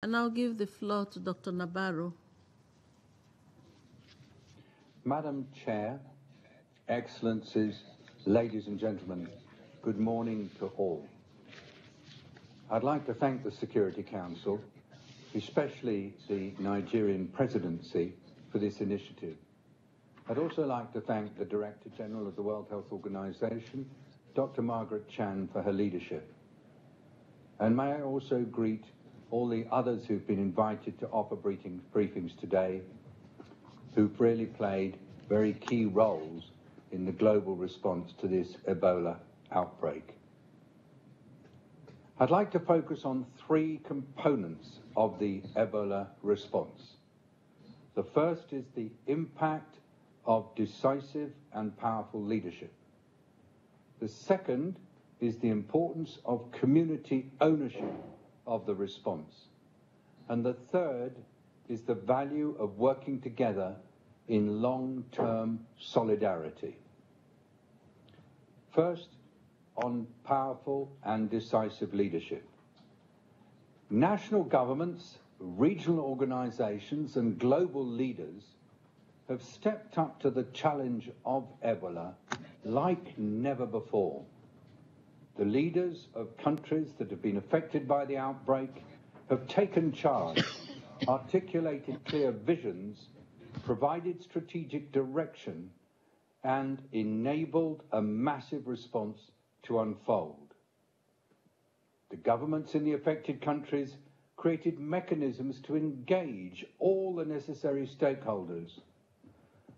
And I'll give the floor to Dr. Nabarro. Madam Chair, Excellencies, ladies and gentlemen, good morning to all. I'd like to thank the Security Council, especially the Nigerian presidency, for this initiative. I'd also like to thank the Director General of the World Health Organization, Dr. Margaret Chan, for her leadership. And may I also greet all the others who've been invited to offer briefings today, who've really played very key roles in the global response to this Ebola outbreak. I'd like to focus on three components of the Ebola response. The first is the impact of decisive and powerful leadership. The second is the importance of community ownership of the response. And the third is the value of working together in long-term solidarity. First, on powerful and decisive leadership. National governments, regional organizations, and global leaders have stepped up to the challenge of Ebola like never before. The leaders of countries that have been affected by the outbreak have taken charge, articulated clear visions, provided strategic direction, and enabled a massive response to unfold. The governments in the affected countries created mechanisms to engage all the necessary stakeholders.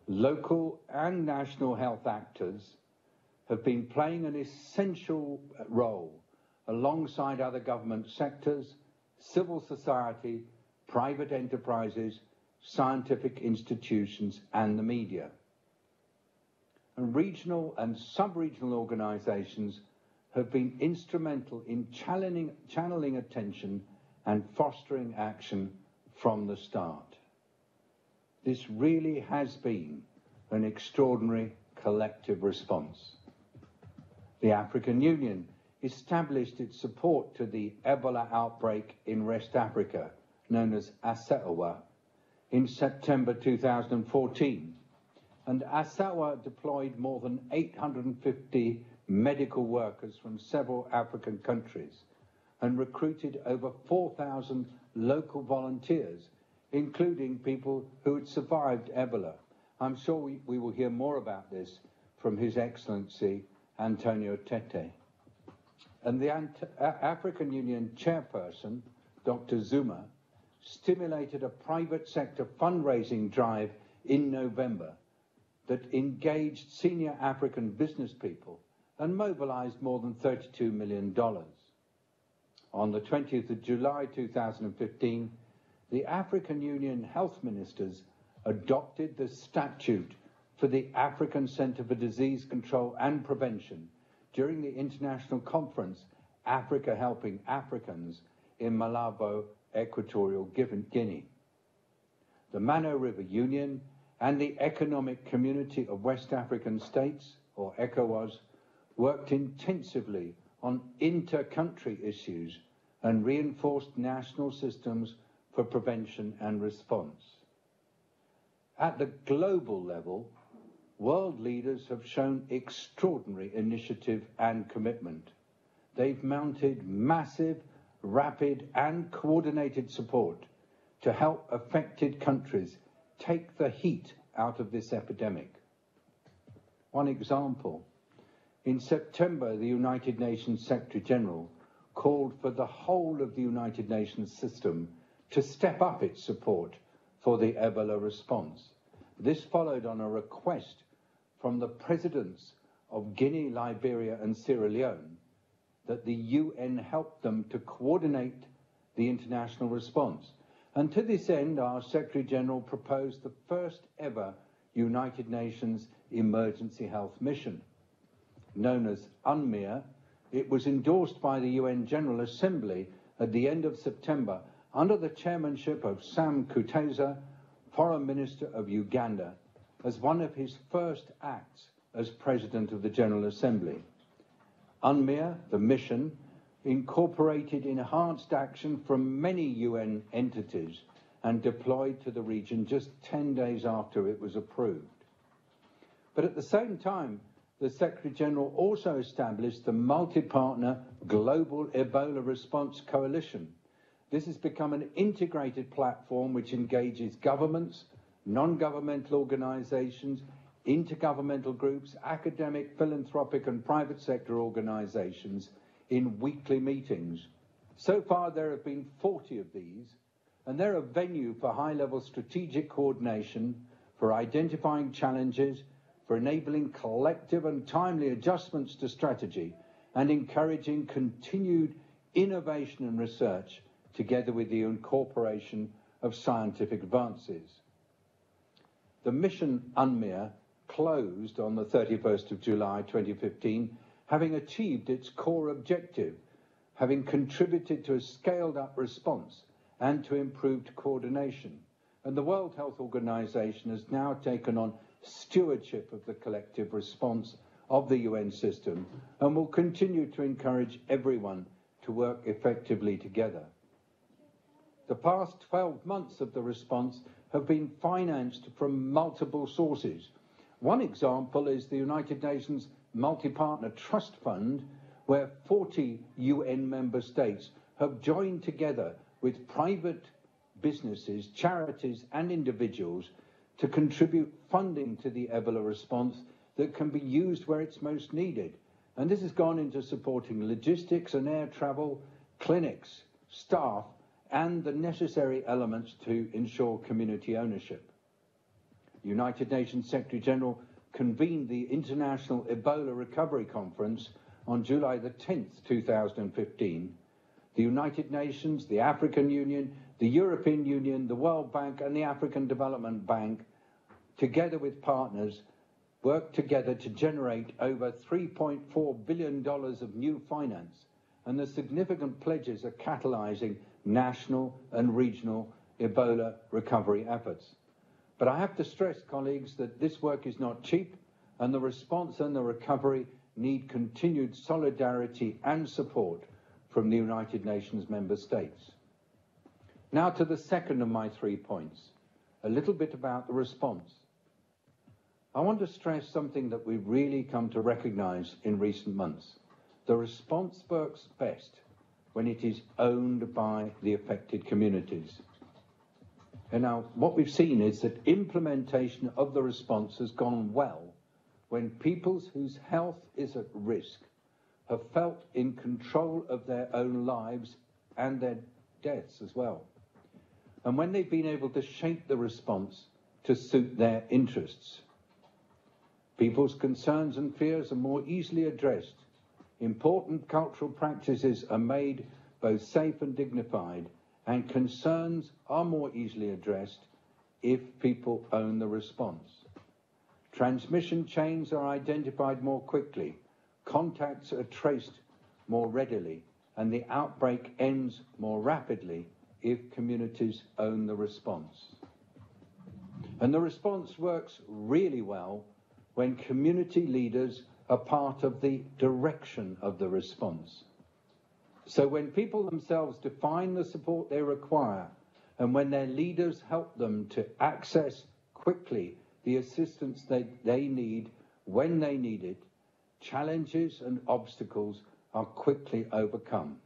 Local and national health actors have been playing an essential role alongside other government sectors, civil society, private enterprises, scientific institutions, and the media. And regional and sub-regional organizations have been instrumental in channeling attention and fostering action from the start. This really has been an extraordinary collective response. The African Union established its support to the Ebola outbreak in West Africa, known as ASEWA, in September 2014. And ASEWA deployed more than 850 medical workers from several African countries and recruited over 4,000 local volunteers, including people who had survived Ebola. I'm sure we will hear more about this from His Excellency Antonio Tete. And the African Union chairperson, Dr. Zuma, stimulated a private sector fundraising drive in November that engaged senior African business people and mobilized more than $32 million. On the 20th of July 2015, the African Union health ministers adopted the statute for the African Centre for Disease Control and Prevention during the international conference Africa Helping Africans in Malabo, Equatorial Guinea. The Mano River Union and the Economic Community of West African States, or ECOWAS, worked intensively on inter-country issues and reinforced national systems for prevention and response. At the global level, world leaders have shown extraordinary initiative and commitment. They've mounted massive, rapid, and coordinated support to help affected countries take the heat out of this epidemic. One example, in September, the United Nations Secretary General called for the whole of the United Nations system to step up its support for the Ebola response. This followed on a request from the presidents of Guinea, Liberia, and Sierra Leone that the UN help them to coordinate the international response. And to this end, our Secretary General proposed the first ever United Nations Emergency Health Mission. Known as UNMEER, it was endorsed by the UN General Assembly at the end of September under the chairmanship of Sam Kutesa, Foreign Minister of Uganda, as one of his first acts as President of the General Assembly. UNMEER, the mission, incorporated enhanced action from many UN entities and deployed to the region just 10 days after it was approved. But at the same time, the Secretary-General also established the multi-partner Global Ebola Response Coalition. This has become an integrated platform which engages governments, non-governmental organizations, intergovernmental groups, academic, philanthropic and private sector organizations in weekly meetings. So far there have been 40 of these, and they're a venue for high-level strategic coordination, for identifying challenges, for enabling collective and timely adjustments to strategy, and encouraging continued innovation and research together with the incorporation of scientific advances. The mission UNMIR closed on the 31st of July 2015, having achieved its core objective, having contributed to a scaled-up response and to improved coordination. And the World Health Organization has now taken on stewardship of the collective response of the UN system and will continue to encourage everyone to work effectively together. The past 12 months of the response have been financed from multiple sources. One example is the United Nations Multi-Partner Trust Fund, where 40 UN member states have joined together with private businesses, charities and individuals to contribute funding to the Ebola response that can be used where it's most needed. And this has gone into supporting logistics and air travel, clinics, staff, and the necessary elements to ensure community ownership. The United Nations Secretary-General convened the International Ebola Recovery Conference on July the 10th, 2015. The United Nations, the African Union, the European Union, the World Bank and the African Development Bank, together with partners, worked together to generate over $3.4 billion of new finance, and the significant pledges are catalyzing national and regional Ebola recovery efforts. But I have to stress, colleagues, that this work is not cheap, and the response and the recovery need continued solidarity and support from the United Nations member states. Now to the second of my 3 points, a little bit about the response. I want to stress something that we've really come to recognize in recent months. The response works best when it is owned by the affected communities. And now what we've seen is that implementation of the response has gone well when peoples whose health is at risk have felt in control of their own lives and their deaths as well. And when they've been able to shape the response to suit their interests. People's concerns and fears are more easily addressed. Important cultural practices are made both safe and dignified, and concerns are more easily addressed if people own the response. Transmission chains are identified more quickly, contacts are traced more readily, and the outbreak ends more rapidly if communities own the response. And the response works really well when community leaders are part of the direction of the response. So when people themselves define the support they require, and when their leaders help them to access quickly the assistance they need when they need it, challenges and obstacles are quickly overcome.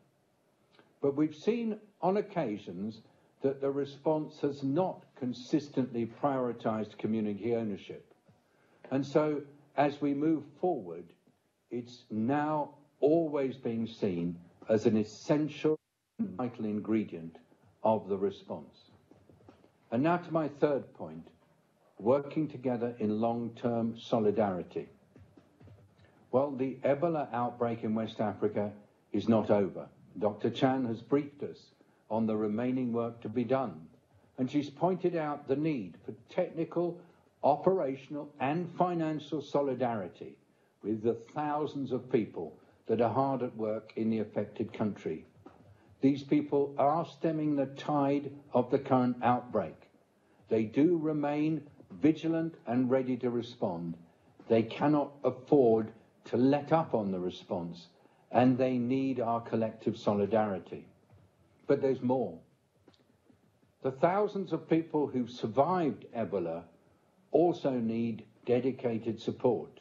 But we've seen on occasions that the response has not consistently prioritized community ownership. And so as we move forward, it's now always being seen as an essential and vital ingredient of the response. And now to my third point, working together in long-term solidarity. Well, the Ebola outbreak in West Africa is not over. Dr. Chan has briefed us on the remaining work to be done, and she's pointed out the need for technical, operational and financial solidarity with the thousands of people that are hard at work in the affected country. These people are stemming the tide of the current outbreak. They do remain vigilant and ready to respond. They cannot afford to let up on the response, and they need our collective solidarity. But there's more. The thousands of people who've survived Ebola also need dedicated support,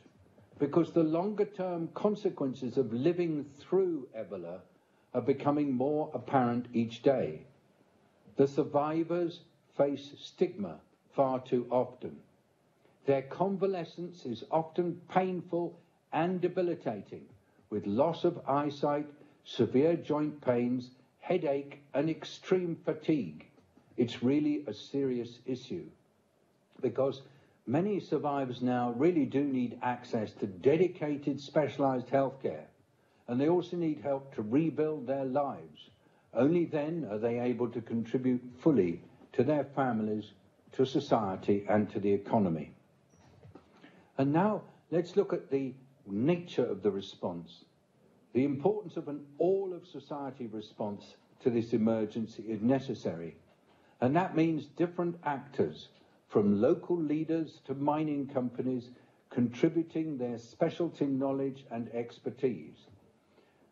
because the longer-term consequences of living through Ebola are becoming more apparent each day. The survivors face stigma far too often. Their convalescence is often painful and debilitating, with loss of eyesight, severe joint pains, headache, and extreme fatigue. It's really a serious issue, because many survivors now really do need access to dedicated specialised healthcare, and they also need help to rebuild their lives. Only then are they able to contribute fully to their families, to society, and to the economy. And now let's look at the nature of the response. The importance of an all-of-society response to this emergency is necessary, and that means different actors, from local leaders to mining companies, contributing their specialty knowledge and expertise.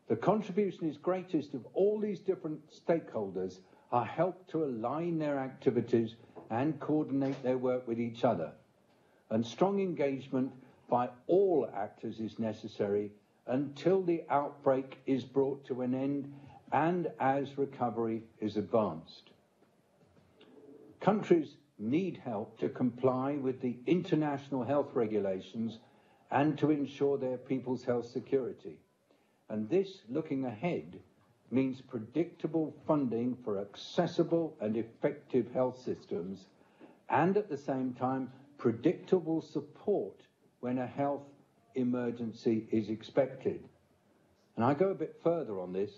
The contribution is greatest if all these different stakeholders are helped to align their activities and coordinate their work with each other. And strong engagement by all actors is necessary until the outbreak is brought to an end and as recovery is advanced. Countries need help to comply with the international health regulations and to ensure their people's health security. And this, looking ahead, means predictable funding for accessible and effective health systems, and at the same time, predictable support when a health emergency is expected. And I go a bit further on this.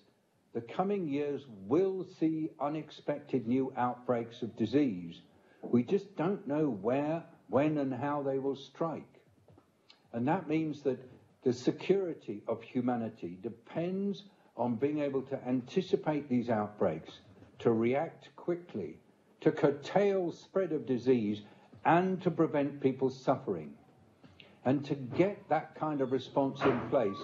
The coming years will see unexpected new outbreaks of disease. We just don't know where, when, and how they will strike. And that means that the security of humanity depends on being able to anticipate these outbreaks, to react quickly, to curtail spread of disease, and to prevent people's suffering. And to get that kind of response in place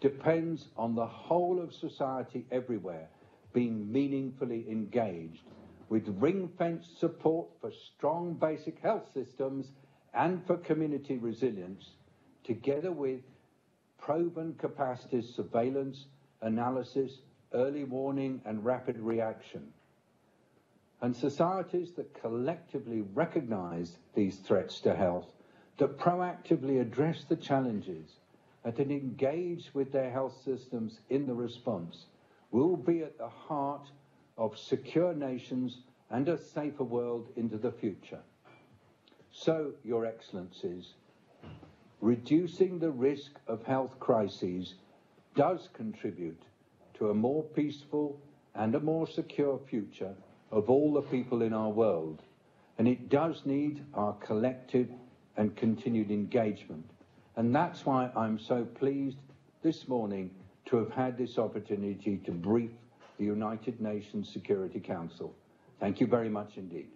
depends on the whole of society everywhere being meaningfully engaged, with ring-fenced support for strong basic health systems and for community resilience, together with proven capacities, surveillance, analysis, early warning, and rapid reaction. And societies that collectively recognise these threats to health, that proactively address the challenges, and that engage with their health systems in the response, will be at the heart of secure nations and a safer world into the future. So, Your Excellencies, reducing the risk of health crises does contribute to a more peaceful and a more secure future of all the people in our world, and it does need our collective and continued engagement. And that's why I'm so pleased this morning to have had this opportunity to brief the United Nations Security Council. Thank you very much indeed.